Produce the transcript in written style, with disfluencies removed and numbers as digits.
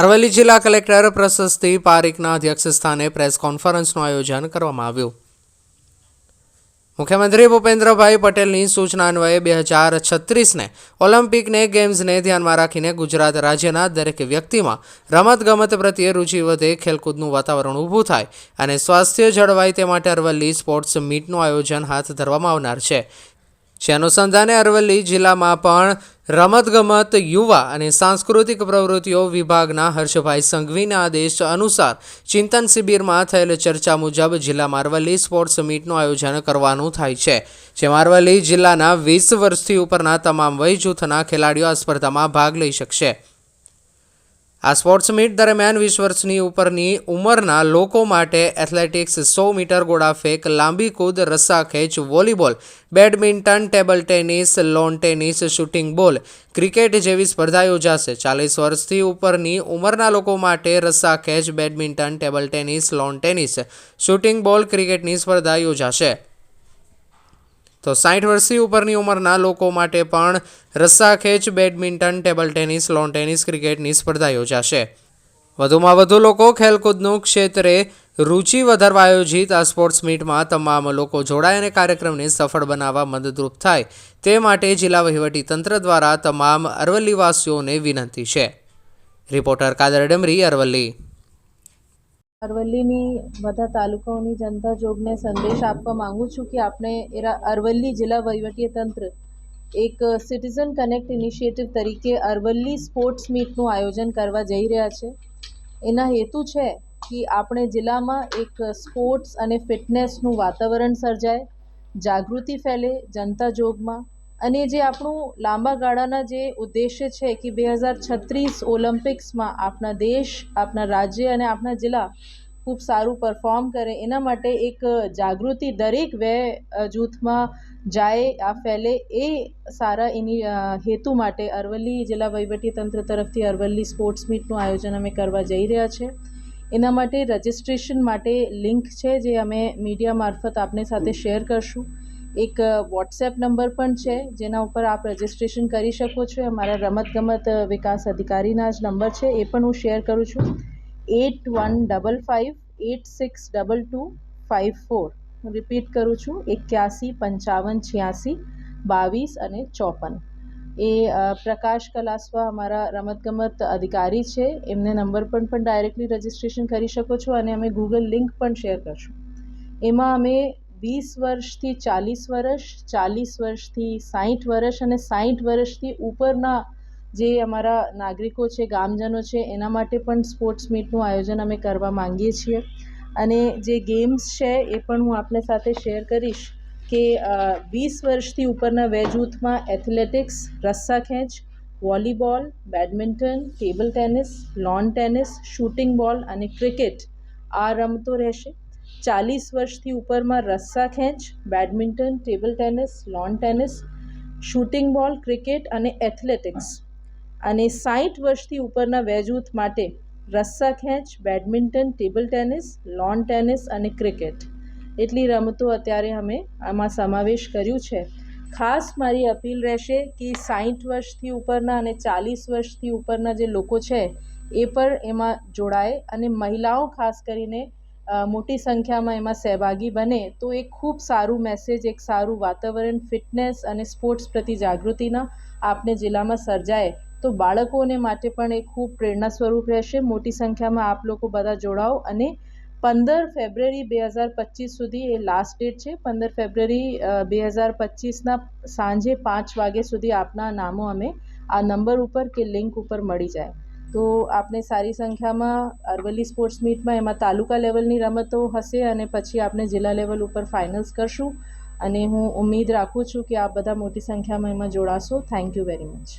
અરવલ્લી જિલ્લા કલેક્ટર પ્રશસ્તિ પારીખના અધ્યક્ષસ્થાને પ્રેસ કોન્ફરન્સનું આયોજન કરવામાં આવ્યું। મુખ્યમંત્રી ભૂપેન્દ્રભાઈ પટેલની સૂચના અન્વયે 2036ને ઓલિમ્પિકને ગેમ્સને ધ્યાનમાં રાખીને ગુજરાત રાજ્યના દરેક વ્યક્તિમાં રમતગમત પ્રત્યે રુચિ વધે, ખેલકૂદનું વાતાવરણ ઊભું થાય અને સ્વાસ્થ્ય જળવાય તે માટે અરવલ્લી સ્પોર્ટ્સ મીટનું આયોજન હાથ ધરવામાં આવનાર છે। જે અનુસંધાને અરવલ્લી જિલ્લામાં પણ રમતગમત, યુવા અને સાંસ્કૃતિક પ્રવૃત્તિઓ વિભાગના હર્ષભાઈ સંઘવીના આદેશ અનુસાર ચિંતન શિબિરમાં થયેલ ચર્ચા મુજબ જિલ્લામાં અરવલ્લી સ્પોર્ટ્સ મીટનું આયોજન કરવાનું થાય છે, જેમાં અરવલ્લી જિલ્લાના 20 વર્ષથી ઉપરના તમામ વય જૂથના ખેલાડીઓ આ સ્પર્ધામાં ભાગ લઈ શકશે। આ સ્પોર્ટ્સ મીટ દરમિયાન 20 વર્ષની ઉપરની ઉંમરના લોકો માટે એથ્લેટિક્સ, 100 મીટર ગોળાફેંક, લાંબી કૂદ, રસ્સાખેંચ, volleyball, badminton, table tennis, lawn tennis, shooting ball, cricket જેવી સ્પર્ધા યોજાશે। 40 વર્ષથી ઉપરની ઉંમરના લોકો માટે રસ્સાખેંચ, badminton, table tennis, lawn tennis, shooting ball, ક્રિકેટની સ્પર્ધા યોજાશે। તો 60 વર્ષથી ઉપરની ઉંમરના લોકો માટે પણ રસ્સાખેંચ, badminton, table tennis, lawn tennis, ક્રિકેટની સ્પર્ધા યોજાશે। વધુમાં વધુ લોકો ખેલકૂદનું ક્ષેત્રે રુચિ વધારવા આયોજિત આ સ્પોર્ટ્સ મીટમાં તમામ લોકો જોડાય અને કાર્યક્રમને સફળ બનાવવા મદદરૂપ થાય તે માટે જિલ્લા વહીવટીતંત્ર દ્વારા તમામ અરવલ્લીવાસીઓને વિનંતી છે। રિપોર્ટર કાદર ડમરી, અરવલ્લી। અરવલ્લીની બધા તાલુકાઓની જનતા જોગને સંદેશ આપવા માંગુ છું કે આપણે અરવલ્લી જિલ્લા વહીવટીતંત્ર એક સિટીઝન કનેક્ટ ઇનિશિયેટિવ તરીકે અરવલ્લી સ્પોર્ટ્સ મીટનું આયોજન કરવા જઈ રહ્યા છે। એના હેતુ છે કે આપણે જિલ્લામાં એક સ્પોર્ટ્સ અને ફિટનેસનું વાતાવરણ સર્જાય, જાગૃતિ ફેલે જનતા જોગમાં, અને જે આપણું લાંબા ગાળાના જે ઉદ્દેશ્ય છે કે 2036 ઓલિમ્પિક્સમાં આપણા દેશ, આપણા રાજ્ય અને આપણા જિલ્લા ખૂબ સારું પરફોર્મ કરે, એના માટે એક જાગૃતિ દરેક જૂથમાં જાય, આ ફેલે, એ સારા એની હેતુ માટે અરવલ્લી જિલ્લા વહીવટીતંત્ર તરફથી અરવલ્લી સ્પોર્ટ્સ મીટનું આયોજન અમે કરવા જઈ રહ્યા છે। એના માટે રજિસ્ટ્રેશન માટે લિંક છે જે અમે મીડિયા મારફત આપને સાથે શેર કરશું। એક વોટ્સએપ નંબર પણ છે જેના ઉપર આપ રજિસ્ટ્રેશન કરી શકો છો। અમારા રમતગમત વિકાસ અધિકારીના જ નંબર છે, એ પણ હું શેર કરું છું, 8155862254। હું રિપીટ કરું છું, 81558622 અને 54। એ પ્રકાશ કલાસવા અમારા રમતગમત અધિકારી છે, એમને નંબર પર પણ ડાયરેક્ટલી રજિસ્ટ્રેશન કરી શકો છો અને અમે ગૂગલ લિંક પણ શેર કરશું। એમાં અમે 20 વર્ષથી 40 વર્ષ, 40 વર્ષથી 60 વર્ષ અને 60 વર્ષથી ઉપરના જે અમારા નાગરિકો છે, ગામજનો છે, એના માટે પણ સ્પોર્ટ્સ મીટનું આયોજન અમે કરવા માંગીએ છીએ। અને જે ગેમ્સ છે એ પણ હું આપને સાથે શેર કરીશ કે 20 વર્ષથી ઉપરના જૂથમાં એથ્લેટિક્સ, રસ્સાખેંચ, volleyball, badminton, table tennis, lawn tennis, shooting ball અને ક્રિકેટ આ રમતો રહેશે। 40 વર્ષથી ઉપરમાં રસ્સાખેંચ, badminton, table tennis, lawn tennis, shooting ball, cricket અને એથ્લેટિક્સ, અને 60 વર્ષથી ઉપરના જૂથ માટે રસ્સાખેંચ, badminton, table tennis, lawn tennis અને ક્રિકેટ, એટલી રમતો અત્યારે અમે આમાં સમાવેશ કર્યું છે। ખાસ મારી અપીલ રહેશે કે 60 વર્ષથી ઉપરના અને 40 વર્ષથી ઉપરના જે લોકો છે એ પણ એમાં જોડાય અને મહિલાઓ ખાસ કરીને મોટી સંખ્યામાં એમાં સહભાગી બને તો એક ખૂબ સારું મેસેજ, એક સારું વાતાવરણ ફિટનેસ અને સ્પોર્ટ્સ પ્રતિ જાગૃતિના આપને જિલ્લામાં સર્જાય તો બાળકોને માટે પણ એ ખૂબ પ્રેરણા સ્વરૂપ રહેશે। મોટી સંખ્યામાં આપ લોકો બધા જોડાઓ અને 15 ફેબ્રુઆરી 2025 સુધી એ લાસ્ટ ડેટ છે। 15 ફેબ્રુઆરી 2025ના સાંજે 5 વાગ્યા સુધી આપના નામો અમે આ નંબર ઉપર કે લિંક ઉપર મળી જાય તો આપને સારી સંખ્યામાં અરવલ્લી સ્પોર્ટ્સ મીટમાં એમાં તાલુકા લેવલની રમતો હશે અને પછી આપણે જિલ્લા લેવલ ઉપર ફાઇનલ્સ કરશું અને હું ઉમ્મીદ રાખું છું કે આપ બધા મોટી સંખ્યામાં એમાં જોડાશો। Thank you very much.